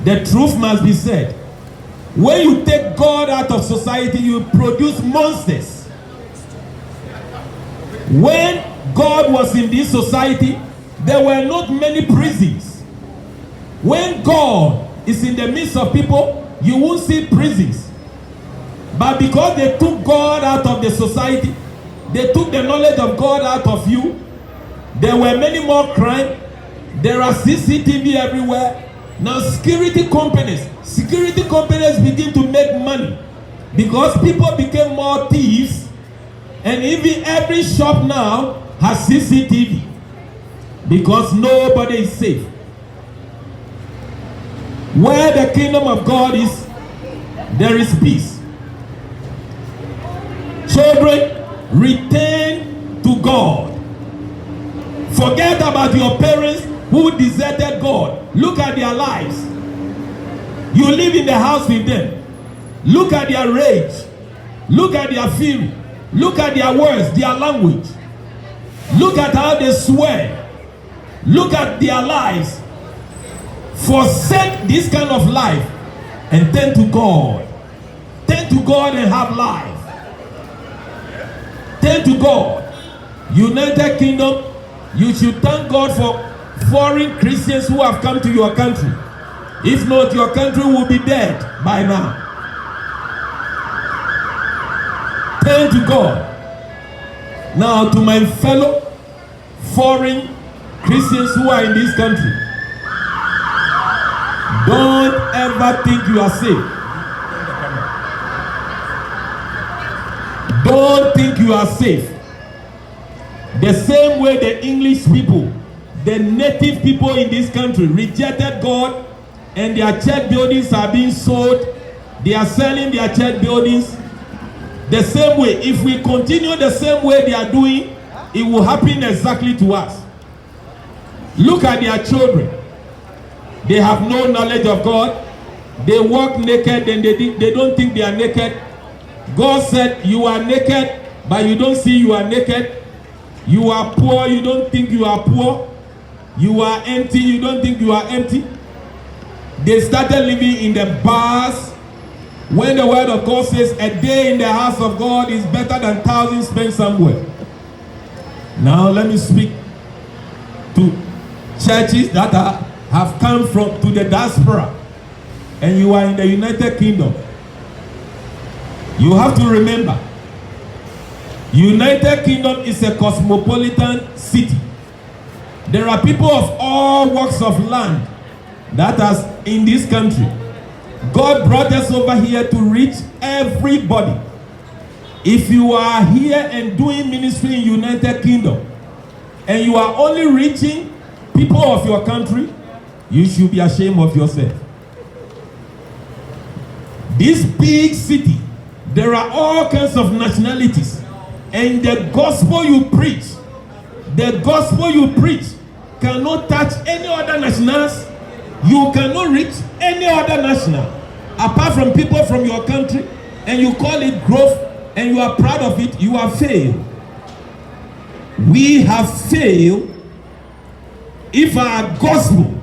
The truth must be said. When you take God out of society, you produce monsters. When God was in this society, there were not many prisons. When God is in the midst of people, you won't see prisons. But because they took God out of the society, they took the knowledge of God out of you, there were many more crime. There are CCTV everywhere. Now security companies begin to make money because people became more thieves, and even every shop now has CCTV because nobody is safe. Where the kingdom of God is, there is peace. Children, return to God. Forget about your parents who deserted God. Look at their lives. You live in the house with them. Look at their rage. Look at their fury. Look at their words, their language. Look at how they swear. Look at their lives. Forsake this kind of life and turn to God. Turn to God and have life. Turn to God. United Kingdom, you should thank God for foreign Christians who have come to your country. If not, your country will be dead by now. Turn to God. Now, to my fellow foreign Christians who are in this country, don't ever think you are safe. Don't think you are safe. The same way the English people, the native people in this country rejected God and their church buildings are being sold. They are selling their church buildings. The same way, if we continue the same way they are doing, it will happen exactly to us. Look at their children. They have no knowledge of God. They walk naked and they don't think they are naked. God said, you are naked, but you don't see you are naked. You are poor, you don't think you are poor. You are empty, you don't think you are empty. They started living in the bars. When the word of God says a day in the house of God is better than 1,000 spent somewhere. Now let me speak to churches that have come to the diaspora, and you are in the United Kingdom. You have to remember, United Kingdom is a cosmopolitan city. There are people of all walks of land that are in this country. God brought us over here to reach everybody. If you are here and doing ministry in United Kingdom and you are only reaching people of your country, you should be ashamed of yourself. This big city, there are all kinds of nationalities, and the gospel you preach cannot touch any other nationals. You cannot reach any other national apart from people from your country, and you call it growth and you are proud of it. You have failed. We have failed if our gospel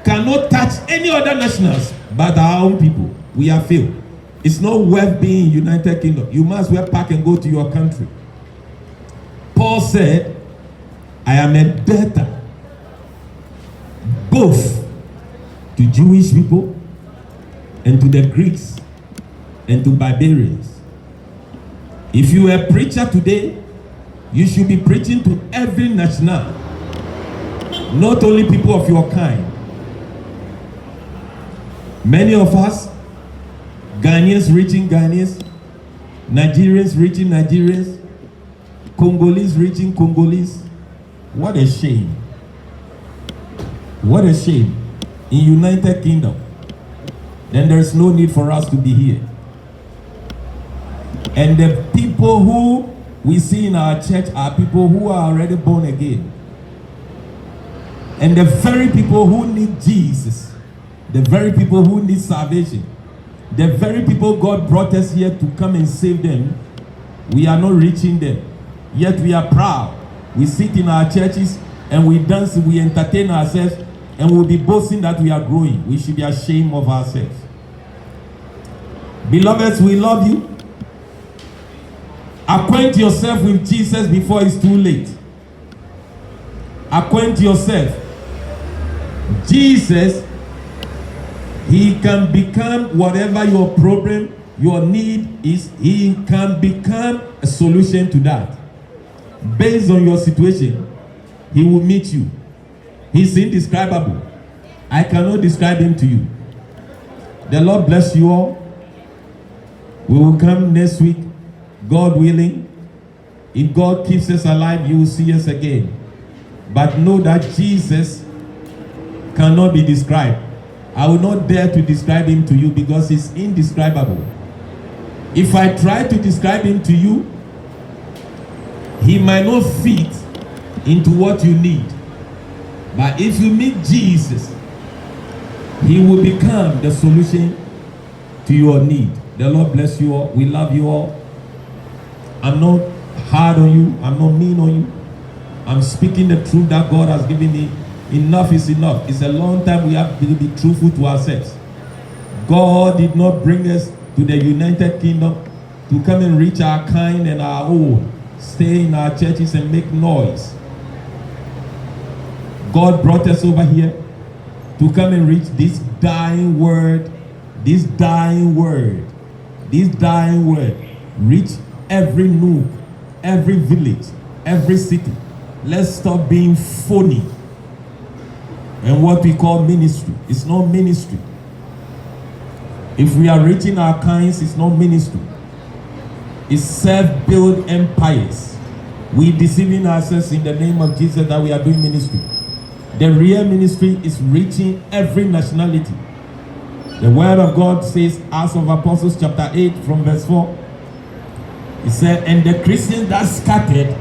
cannot touch any other nationals but our own people. We have failed. It's not worth being in United Kingdom. You must well pack and go to your country. Paul said, I am a debtor both to Jewish people and to the Greeks and to barbarians. If you are a preacher today, you should be preaching to every national, not only people of your kind. Many of us, Ghanaians reaching Ghanaians, Nigerians reaching Nigerians, Congolese reaching Congolese. What a shame. What a shame. In United Kingdom, then there's no need for us to be here. And the people who we see in our church are people who are already born again. And the very people who need Jesus, the very people who need salvation, the very people God brought us here to come and save them, we are not reaching them. Yet we are proud. We sit in our churches and we dance, we entertain ourselves, and we'll be boasting that we are growing. We should be ashamed of ourselves. Beloveds, we love you. Acquaint yourself with Jesus before it's too late. Acquaint yourself. Jesus, he can become whatever your problem, your need is. He can become a solution to that. Based on your situation, he will meet you. He's indescribable. I cannot describe him to you. The Lord bless you all. We will come next week, God willing. If God keeps us alive, you will see us again. But know that Jesus cannot be described. I will not dare to describe him to you because he's indescribable. If I try to describe him to you, he might not fit into what you need. But if you meet Jesus, he will become the solution to your need. The Lord bless you all. We love you all. I'm not hard on you. I'm not mean on you. I'm speaking the truth that God has given me. Enough is enough. It's a long time we have to be truthful to ourselves. God did not bring us to the United Kingdom to come and reach our kind and our own. Stay in our churches and make noise. God brought us over here to come and reach this dying word. This dying word. This dying word. Reach every nook, every village, every city. Let's stop being phony. And what we call ministry. It's not ministry. If we are reaching our kinds, it's not ministry. It's self-built empires. We deceiving ourselves in the name of Jesus that we are doing ministry. The real ministry is reaching every nationality. The word of God says, Acts of Apostles chapter 8 from verse 4. It said, and the Christians that scattered,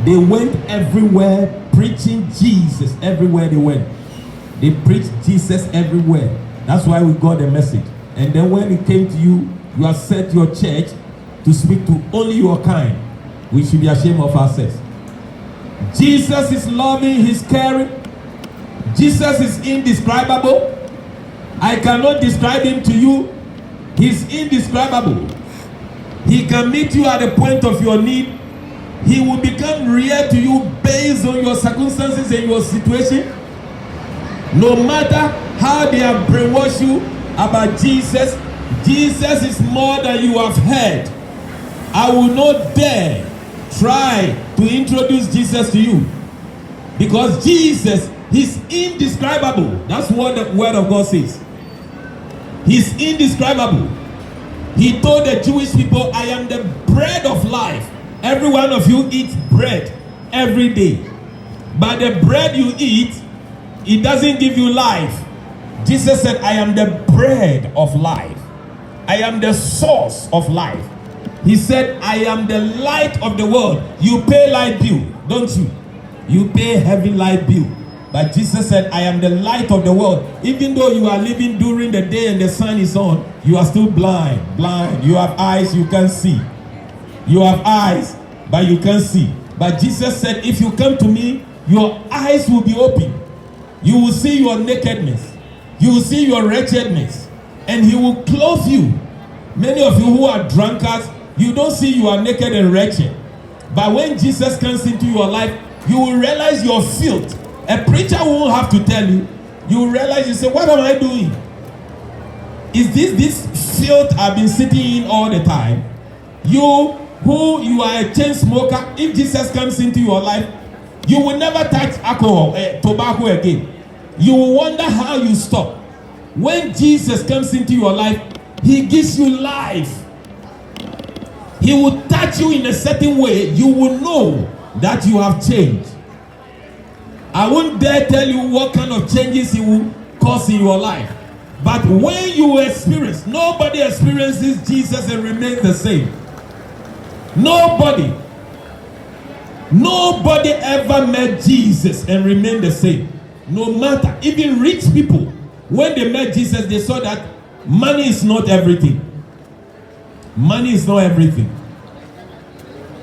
they went everywhere preaching Jesus everywhere they went. They preached Jesus everywhere. That's why we got the message. And then when it came to you, you have set your church to speak to only your kind. We should be ashamed of ourselves. Jesus is loving, he's caring. Jesus is indescribable. I cannot describe him to you. He's indescribable. He can meet you at the point of your need. He will become real to you based on your circumstances and your situation. No matter how they have brainwashed you about Jesus, Jesus is more than you have heard. I will not dare try to introduce Jesus to you because Jesus is indescribable. That's what the word of God says. He's indescribable. He told the Jewish people, I am the bread of life. Every one of you eats bread every day. But the bread you eat, it doesn't give you life. Jesus said, I am the bread of life. I am the source of life. He said, I am the light of the world. You pay light bill, don't you? You pay heavy light bill. But Jesus said, I am the light of the world. Even though you are living during the day and the sun is on, you are still blind. Blind. You have eyes, you can't see. You have eyes, but you can't see. But Jesus said, if you come to me, your eyes will be open. You will see your nakedness. You will see your wretchedness. And he will clothe you. Many of you who are drunkards, you don't see you are naked and wretched. But when Jesus comes into your life, you will realize your filth. A preacher won't have to tell you. You will realize, you say, what am I doing? Is this filth I've been sitting in all the time? You are a chain smoker, if Jesus comes into your life, you will never touch alcohol, tobacco again. You will wonder how you stop. When Jesus comes into your life, he gives you life. He will touch you in a certain way. You will know that you have changed. I won't dare tell you what kind of changes he will cause in your life. But when you experience, nobody experiences Jesus and remains the same. Nobody ever met Jesus and remained the same. No matter, even rich people, when they met Jesus, they saw that money is not everything. Money is not everything.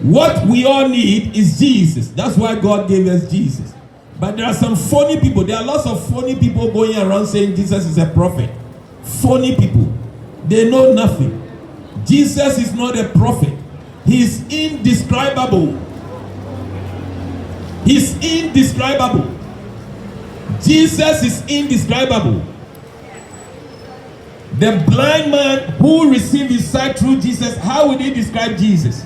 What we all need is Jesus. That's why God gave us Jesus. But there are some phony people. There are lots of phony people going around saying Jesus is a prophet. Phony people. They know nothing. Jesus is not a prophet. He is indescribable. He's indescribable. Jesus is indescribable. The blind man who received his sight through Jesus, how would he describe Jesus?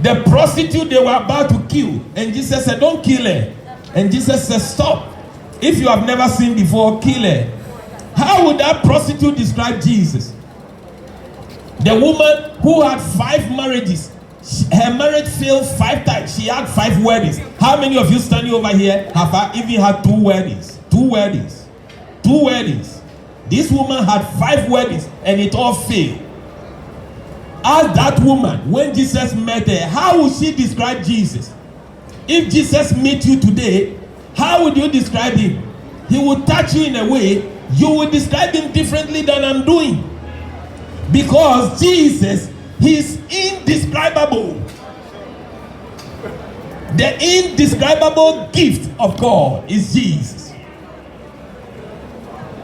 The prostitute they were about to kill, and Jesus said, don't kill her. And Jesus said, stop. If you have never seen before, kill her. How would that prostitute describe Jesus? The woman who had 5 marriages, her marriage failed 5 times. She had 5 weddings. How many of you standing over here have even had 2 weddings? 2 weddings. 2 weddings. This woman had 5 weddings and it all failed. Ask that woman, when Jesus met her, how would she describe Jesus? If Jesus met you today, how would you describe him? He would touch you in a way, you would describe him differently than I'm doing. Because Jesus, he's indescribable. The indescribable gift of God is Jesus.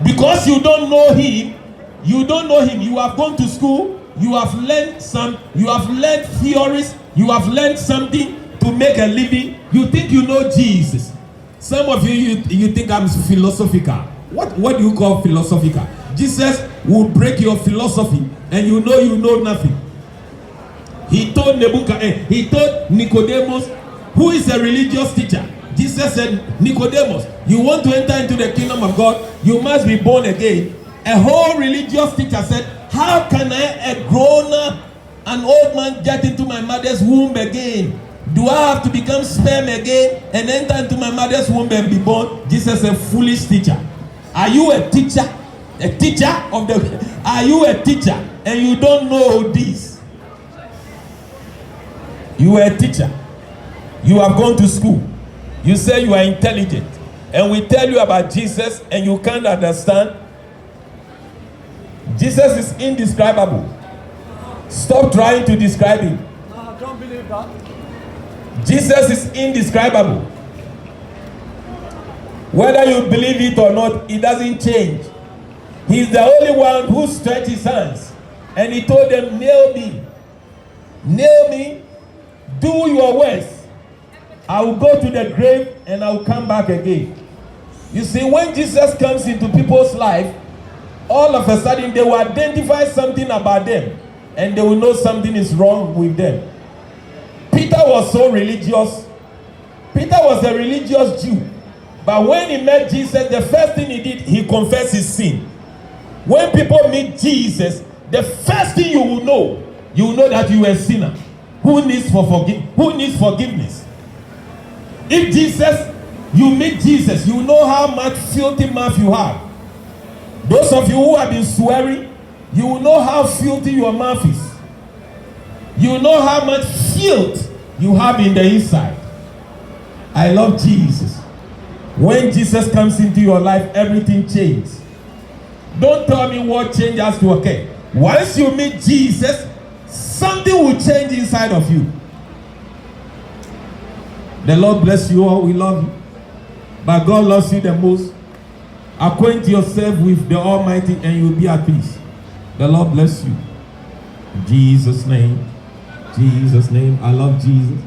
Because you don't know him, you have gone to school, you have learned theories, you have learned something to make a living. You think you know Jesus. Some of you think I'm philosophical. What do you call philosophical? Jesus will break your philosophy and you know nothing. He told Nicodemus, who is a religious teacher. Jesus said, Nicodemus, you want to enter into the kingdom of God, you must be born again. A whole religious teacher said, how can a grown-up, an old man, get into my mother's womb again? Do I have to become sperm again and enter into my mother's womb and be born? Jesus said, foolish teacher. Are you a teacher? A teacher of the... Are you a teacher and you don't know this? You are a teacher. You have gone to school. You say you are intelligent. And we tell you about Jesus and you can't understand. Jesus is indescribable. Stop trying to describe him. No, I don't believe that. Jesus is indescribable. Whether you believe it or not, it doesn't change. He's the only one who stretched his hands and he told them, nail me. Nail me. Do your worst. I will go to the grave and I will come back again. You see, when Jesus comes into people's life, all of a sudden they will identify something about them and they will know something is wrong with them. Peter was so religious. Peter was a religious Jew. But when he met Jesus, the first thing he did, he confessed his sin. When people meet Jesus, the first thing you will know that you are a sinner who needs forgiveness. If you meet Jesus, you know how much filthy mouth you have. Those of you who have been swearing, you will know how filthy your mouth is. You will know how much filth you have in the inside. I love Jesus. When Jesus comes into your life, everything changes. Don't tell me what change has to occur. Once you meet Jesus, something will change inside of you. The Lord bless you all. We love you. But God loves you the most. Acquaint yourself with the Almighty and you'll be at peace. The Lord bless you. In Jesus' name. Jesus' name. I love Jesus.